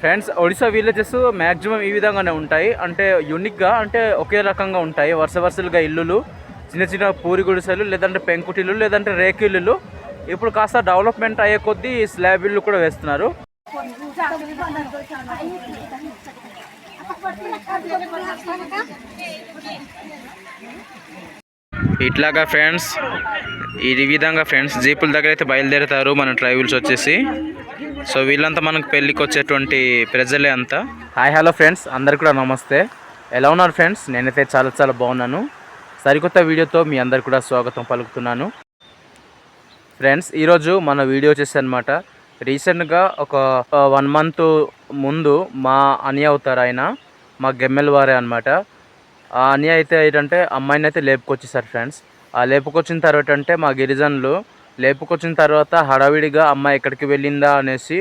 Friends, Odisha villages maximum ఈ విధంగానే ఉంటాయి. అంటే యూనిక్గా, అంటే ఒకే రకంగా ఉంటాయి. వరుసలుగా ఇల్లులు, చిన్న చిన్న పూరి గుడిసెలు, లేదంటే పెంకుటిల్లు, లేదంటే రేకిల్లులు. ఇప్పుడు కాస్త డెవలప్మెంట్ అయ్యే కొద్దీ స్లాబ్ ఇల్లు కూడా వేస్తున్నారు. ఇట్లాగా ఫ్రెండ్స్, ఈ విధంగా ఫ్రెండ్స్ జీపుల దగ్గర అయితే బయలుదేరుతారు మన ట్రైబుల్స్ వచ్చేసి. సో వీళ్ళంతా మనకు పెళ్ళికి వచ్చేటువంటి ప్రజలే అంతా. హాయ్ హలో ఫ్రెండ్స్, అందరు కూడా నమస్తే. ఎలా ఉన్నారు ఫ్రెండ్స్? నేనైతే చాలా చాలా బాగున్నాను. సరికొత్త వీడియోతో మీ అందరు కూడా స్వాగతం పలుకుతున్నాను. ఫ్రెండ్స్, ఈరోజు మన వీడియో వచ్చేసి అనమాట, రీసెంట్గా ఒక 1 month ముందు మా అనియ అవుతారు, ఆయన మా గెమ్మెల్ వారే అనమాట. ఆ అనియ అయితే ఏంటంటే అమ్మాయిని అయితే లేపుకొచ్చేసారు ఫ్రెండ్స్. ఆ లేపుకొచ్చిన తర్వాత అంటే మా గిరిజనులు లేపుకొచ్చిన తర్వాత హడావిడిగా అమ్మాయి ఎక్కడికి వెళ్ళిందా అనేసి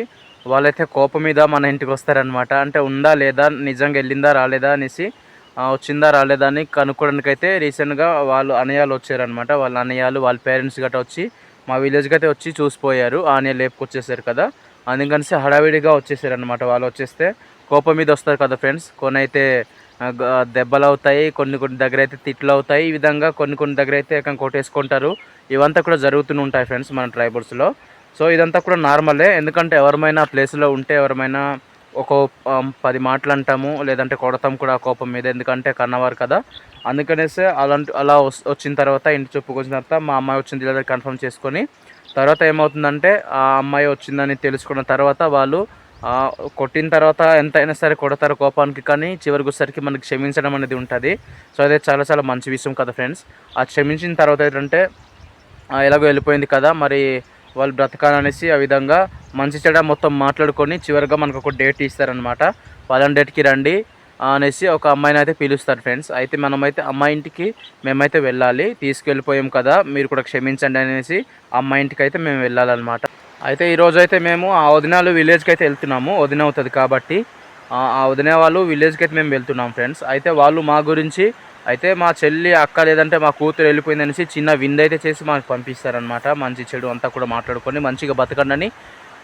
వాళ్ళైతే కోపం మీద మన ఇంటికి వస్తారనమాట. అంటే ఉందా లేదా, నిజంగా వెళ్ళిందా రాలేదా అనేసి, వచ్చిందా రాలేదా అని కనుక్కోవడానికి అయితే రీసెంట్గా వాళ్ళు అనయాలు వచ్చారనమాట. వాళ్ళ అనయాలు వాళ్ళ పేరెంట్స్ గట్రా వచ్చి మా విలేజ్కి అయితే వచ్చి చూసిపోయారు. ఆనే లేపుకొచ్చేసారు కదా, అందుకనిసి హడావిడిగా వచ్చేసారనమాట. వాళ్ళు వచ్చేస్తే కోపం మీద వస్తారు కదా ఫ్రెండ్స్. కొన్ని అయితే దెబ్బలు అవుతాయి, కొన్ని దగ్గర అయితే తిట్లు అవుతాయి. ఈ విధంగా కొన్ని దగ్గర అయితే కొట్టేసుకుంటారు. ఇవంతా కూడా జరుగుతూ ఉంటాయి ఫ్రెండ్స్ మన ట్రైబల్స్లో. సో ఇదంతా కూడా నార్మలే, ఎందుకంటే ఎవరమైనా ప్లేస్లో ఉంటే ఎవరమైనా ఒక 10 మాటలు అంటాము, లేదంటే కొడతాం కూడా కోపం మీద, ఎందుకంటే కన్నవారు కదా. అందుకనేసి అలా వచ్చిన తర్వాత ఇంటి చెప్పుకొచ్చిన తర్వాత మా అమ్మాయి వచ్చింది లేదా కన్ఫర్మ్ చేసుకొని తర్వాత ఏమవుతుందంటే ఆ అమ్మాయి వచ్చిందని తెలుసుకున్న తర్వాత వాళ్ళు కొట్టిన తర్వాత ఎంతైనా సరే కొడతారు కోపానికి, కానీ చివరికి వచ్చేసరికి మనకి క్షమించడం అనేది ఉంటుంది. సో అదే చాలా చాలా మంచి విషయం కదా ఫ్రెండ్స్. ఆ క్షమించిన తర్వాత ఏంటంటే ఎలాగో వెళ్ళిపోయింది కదా, మరి వాళ్ళు బ్రతకాలనేసి ఆ విధంగా మంచి చెడ మొత్తం మాట్లాడుకొని చివరిగా మనకు ఒక డేట్ ఇస్తారనమాట. పలానా డేట్కి రండి అనేసి ఒక అమ్మాయిని అయితే పిలుస్తారు ఫ్రెండ్స్. అయితే మనమైతే అమ్మాయి ఇంటికి మేమైతే వెళ్ళాలి, తీసుకెళ్ళిపోయాం కదా మీరు కూడా క్షమించండి అనేసి అమ్మాయి ఇంటికి అయితే మేము వెళ్ళాలన్నమాట. అయితే ఈరోజు అయితే మేము ఆ వదినాలు విలేజ్కి అయితే వెళ్తున్నాము. వదిన అవుతుంది కాబట్టి ఆ వదిన వాళ్ళు విలేజ్కి అయితే మేము వెళ్తున్నాం ఫ్రెండ్స్. అయితే వాళ్ళు మా గురించి అయితే మా చెల్లి అక్క లేదంటే మా కూతురు వెళ్ళిపోయింది అనేసి చిన్న విందైతే చేసి మాకు పంపిస్తారనమాట. మంచి చెడు అంతా కూడా మాట్లాడుకొని మంచిగా బతకండి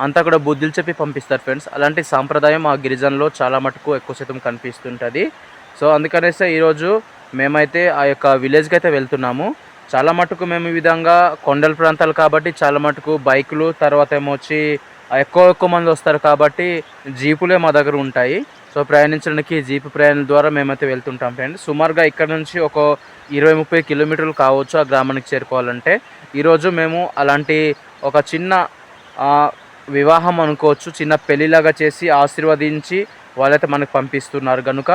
అంతా కూడా బుద్ధులు చెప్పి పంపిస్తారు ఫ్రెండ్స్. అలాంటి సాంప్రదాయం మా గిరిజనలో చాలా మటుకు ఎక్కువ శాతం కనిపిస్తుంటుంది. సో అందుకనేస్తే ఈరోజు మేమైతే ఆ యొక్క విలేజ్కి అయితే వెళ్తున్నాము. చాలా మటుకు మేము ఈ విధంగా కొండల ప్రాంతాలు కాబట్టి చాలా మటుకు బైకులు, తర్వాత ఏమొచ్చి ఎక్కువ మంది వస్తారు కాబట్టి జీపులే మా దగ్గర ఉంటాయి. సో ప్రయాణించడానికి జీపు ప్రయాణం ద్వారా మేమైతే వెళ్తుంటాం ఫ్రెండ్స్. సుమారుగా ఇక్కడ నుంచి ఒక 20-30 కిలోమీటర్లు కావచ్చు ఆ గ్రామానికి చేరుకోవాలంటే. ఈరోజు మేము అలాంటి ఒక చిన్న వివాహం అనుకోవచ్చు, చిన్న పెళ్ళిలాగా చేసి ఆశీర్వదించి వాళ్ళైతే మనకు పంపిస్తున్నారు కనుక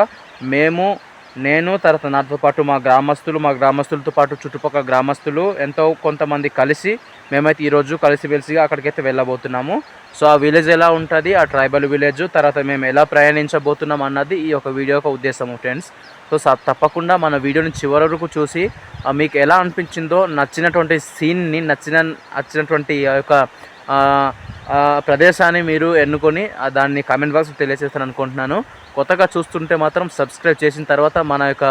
నేను తర్వాత నాతో పాటు మా గ్రామస్తులతో పాటు చుట్టుపక్కల గ్రామస్తులు ఎంతో కొంతమంది కలిసి మేమైతే ఈరోజు కలిసిమెలిసిగా అక్కడికైతే వెళ్ళబోతున్నాము. సో ఆ విలేజ్ ఎలా ఉంటుంది, ఆ ట్రైబల్ విలేజ్, తర్వాత మేము ఎలా ప్రయాణించబోతున్నాం అన్నది ఈ యొక్క వీడియో యొక్క ఉద్దేశము ఫ్రెండ్స్. సో తప్పకుండా మన వీడియోని చివరి వరకు చూసి మీకు ఎలా అనిపించిందో, నచ్చినటువంటి సీన్ని, నచ్చినటువంటి ఆ యొక్క ప్రదేశాన్ని మీరు ఎన్నుకొని దాన్ని కామెంట్ బాక్స్లో తెలియజేస్తాను అనుకుంటున్నాను. కొత్తగా చూస్తుంటే మాత్రం సబ్స్క్రైబ్ చేసిన తర్వాత మన యొక్క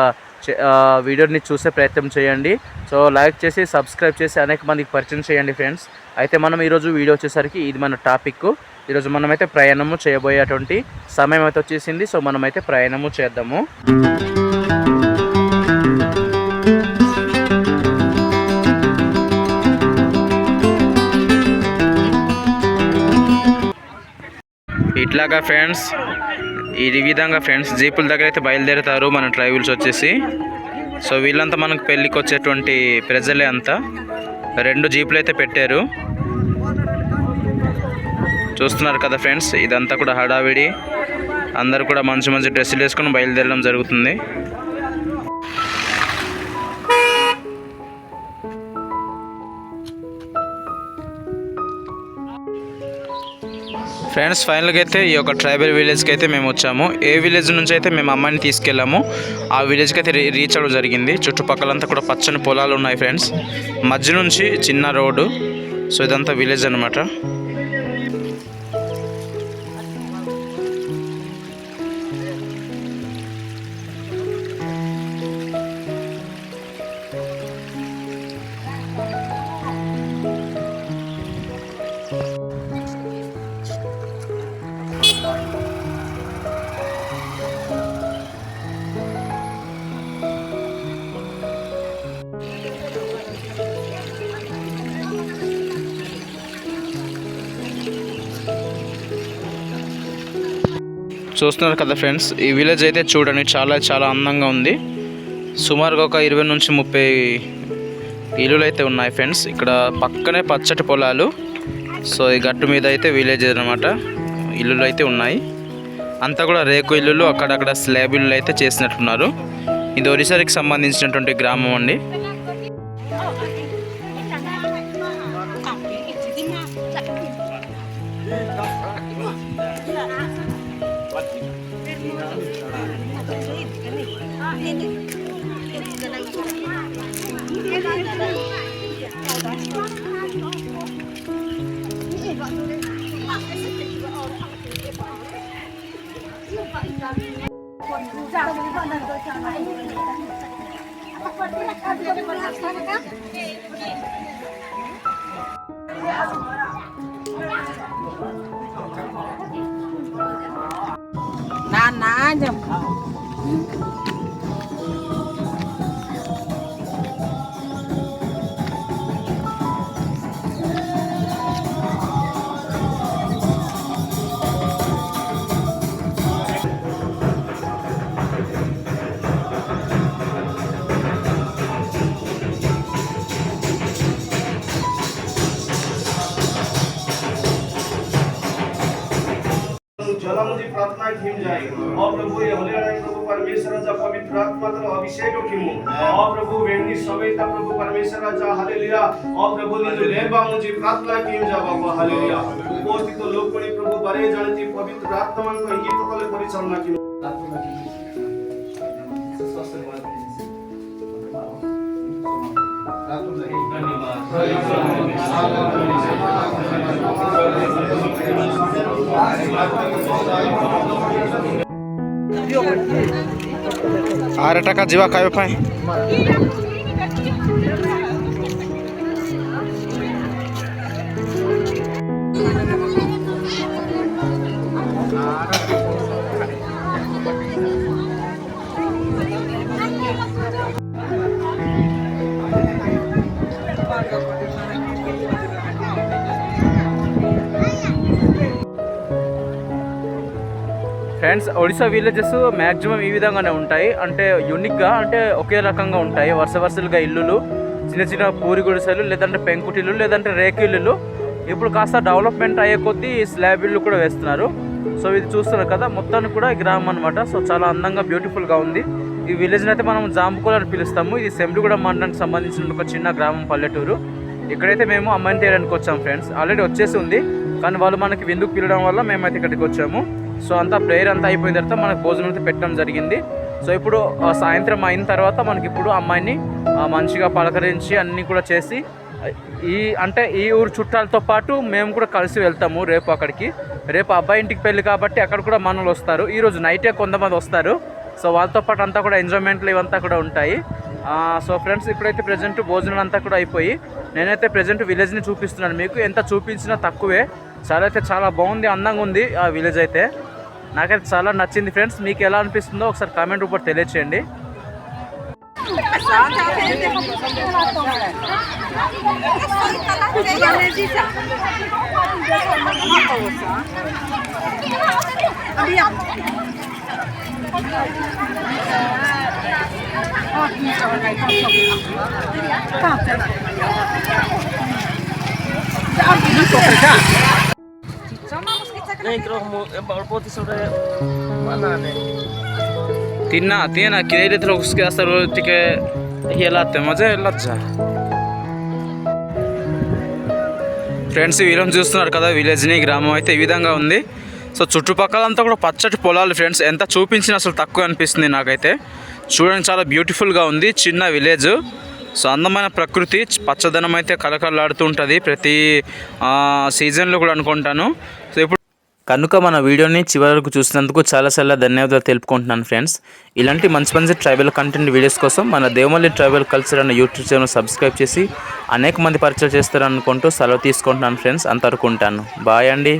వీడియోని చూసే ప్రయత్నం చేయండి. సో లైక్ చేసి సబ్స్క్రైబ్ చేసి అనేక మందికి పరిచయం చేయండి ఫ్రెండ్స్. అయితే మనం ఈరోజు వీడియో వచ్చేసరికి ఇది మన టాపిక్. ఈరోజు మనమైతే ప్రయాణము చేయబోయేటువంటి సమయం అయితే వచ్చేసింది. సో మనమైతే ప్రయాణము చేద్దాము. ఇట్లాగా ఫ్రెండ్స్, ఈ విధంగా ఫ్రెండ్స్ జీపుల దగ్గర అయితే బయలుదేరుతారు మన ట్రైబుల్స్ వచ్చేసి. సో వీళ్ళంతా మనకు పెళ్ళికి వచ్చేటువంటి ప్రజలే అంతా. 2 జీపులు అయితే పెట్టారు, చూస్తున్నారు కదా ఫ్రెండ్స్. ఇదంతా కూడా హడావిడి, అందరు కూడా మంచి మంచి డ్రెస్సులు వేసుకొని బయలుదేరడం జరుగుతుంది. ఫ్రెండ్స్ ఫైనల్గా అయితే ఈ యొక్క ట్రైబల్ విలేజ్కి అయితే మేము వచ్చాము. ఏ విలేజ్ నుంచి అయితే మేము అమ్మాయిని తీసుకెళ్ళాము ఆ విలేజ్కి అయితే రీచ్ అవ్వడం జరిగింది. చుట్టుపక్కలంతా కూడా పచ్చని పొలాలు ఉన్నాయి ఫ్రెండ్స్, మధ్య నుంచి చిన్న రోడ్డు. సో ఇదంతా విలేజ్ అనమాట. చూస్తున్నారు కదా ఫ్రెండ్స్, ఈ విలేజ్ అయితే చూడండి చాలా చాలా అందంగా ఉంది. సుమారుగా ఒక 20 నుంచి 30 ఇల్లులు అయితే ఉన్నాయి ఫ్రెండ్స్. ఇక్కడ పక్కనే పచ్చటి పొలాలు. సో ఈ గట్టు మీద అయితే విలేజ్ అనమాట. ఇల్లులు అయితే ఉన్నాయి, అంతా కూడా రేకు ఇల్లులు, అక్కడక్కడ స్లాబ్ ఇల్లులు అయితే చేసినట్టున్నారు. ఇది ఒరిస్సాకి సంబంధించినటువంటి గ్రామం అండి. जलामुझी प्रार्थना घेऊन जाए और प्रभु ये होले प्रभु परमेश्वराचा पवित्र आत्माचा अभिषेक घेऊन और प्रभु वेणी समेता प्रभु परमेश्वराचा हालेलुया और प्रभु निजु लेबा मुझी प्रार्थना घेऊन जा बाबा हालेलुया उपस्थित लोकपणी प्रभु बरे जाणती पवित्र आत्मांक गीत कले परिचालना की आरे टाका जीवा खाए पाए ఫ్రెండ్స్. ఒడిశా విలేజెస్ మ్యాక్సిమం ఈ విధంగానే ఉంటాయి, అంటే యూనిక్గా, అంటే ఒకే రకంగా ఉంటాయి. వరుసలుగా ఇల్లులు, చిన్న చిన్న పూరి గుడిసెలు, లేదంటే పెంకుటిల్లు, లేదంటే రేకు ఇల్లులు. ఇప్పుడు కాస్త డెవలప్మెంట్ అయ్యే కొద్దీ స్లాబ్ ఇల్లు కూడా వేస్తున్నారు. సో ఇది చూస్తున్నారు కదా, మొత్తానికి కూడా గ్రామం అనమాట. సో చాలా అందంగా బ్యూటిఫుల్గా ఉంది. ఈ విలేజ్ని అయితే మనం జాంబుకోల్ అని పిలుస్తాము. ఇది సెంబ్లిగూడ మండలానికి సంబంధించిన ఒక చిన్న గ్రామం, పల్లెటూరు. ఇక్కడైతే మేము అమ్మాయిని తీయడానికి వచ్చాము ఫ్రెండ్స్. ఆల్రెడీ వచ్చేసి ఉంది, కానీ వాళ్ళు మనకి విందుకు పిలవడం వల్ల మేమైతే ఇక్కడికి వచ్చాము. సో అంతా ప్రేయర్ అంతా అయిపోయిన తర్వాత మనకు భోజనం అయితే పెట్టడం జరిగింది. సో ఇప్పుడు సాయంత్రం అయిన తర్వాత మనకి ఇప్పుడు అమ్మాయిని మంచిగా పలకరించి అన్నీ కూడా చేసి ఈ ఊరు చుట్టాలతో పాటు మేము కూడా కలిసి వెళ్తాము రేపు అక్కడికి. రేపు అబ్బాయి ఇంటికి పెళ్ళి కాబట్టి అక్కడ కూడా మనలు వస్తారు. ఈరోజు నైటే కొంతమంది వస్తారు. సో వాళ్ళతో పాటు అంతా కూడా ఎంజాయ్మెంట్లు ఇవంతా కూడా ఉంటాయి. సో ఫ్రెండ్స్, ఇప్పుడైతే ప్రజెంట్ భోజనం అంతా కూడా అయిపోయి నేనైతే ప్రజెంట్ విలేజ్ని చూపిస్తున్నాను మీకు. ఎంత చూపించినా తక్కువే. చాలా అయితే చాలా బాగుంది, అందంగా ఉంది ఆ విలేజ్ అయితే. నాకైతే చాలా నచ్చింది ఫ్రెండ్స్. మీకు ఎలా అనిపిస్తుందో ఒకసారి కామెంట్ రూపంలో తెలియచేయండి. తిన్నా కిరేతో ఉసుకేస్తారు టికే వెళ్ళాతే మజా వెళ్ళొచ్చా ఫ్రెండ్స్. వీళ్ళని చూస్తున్నారు కదా, విలేజ్ని, గ్రామం అయితే ఈ విధంగా ఉంది. సో చుట్టుపక్కలంతా కూడా పచ్చటి పొలాలు ఫ్రెండ్స్. ఎంత చూపించినా అసలు తక్కువ అనిపిస్తుంది నాకైతే. చూడండి, చాలా బ్యూటిఫుల్గా ఉంది. చిన్న విలేజ్. సో అందమైన ప్రకృతి, పచ్చదనం అయితే కలకలాడుతూ ఉంటుంది ప్రతి సీజన్లో కూడా అనుకుంటాను. సో ఇప్పుడు కనుక మన వీడియోని చివరి వరకు చూసినందుకు చాలా చాలా ధన్యవాదాలు తెలుపుకుంటున్నాను ఫ్రెండ్స్. ఇలాంటి మంచి మంచి ట్రైబల్ కంటెంట్ వీడియోస్ కోసం మన దేవమల్లి ట్రైబల్ కల్చర్ అనే యూట్యూబ్ ఛానల్ సబ్స్క్రైబ్ చేసి అనేక మంది పరిచయం చేస్తారనుకుంటూ సెలవు తీసుకుంటున్నాను ఫ్రెండ్స్. అంతవరకు ఉంటాను. బాయ్ అండి.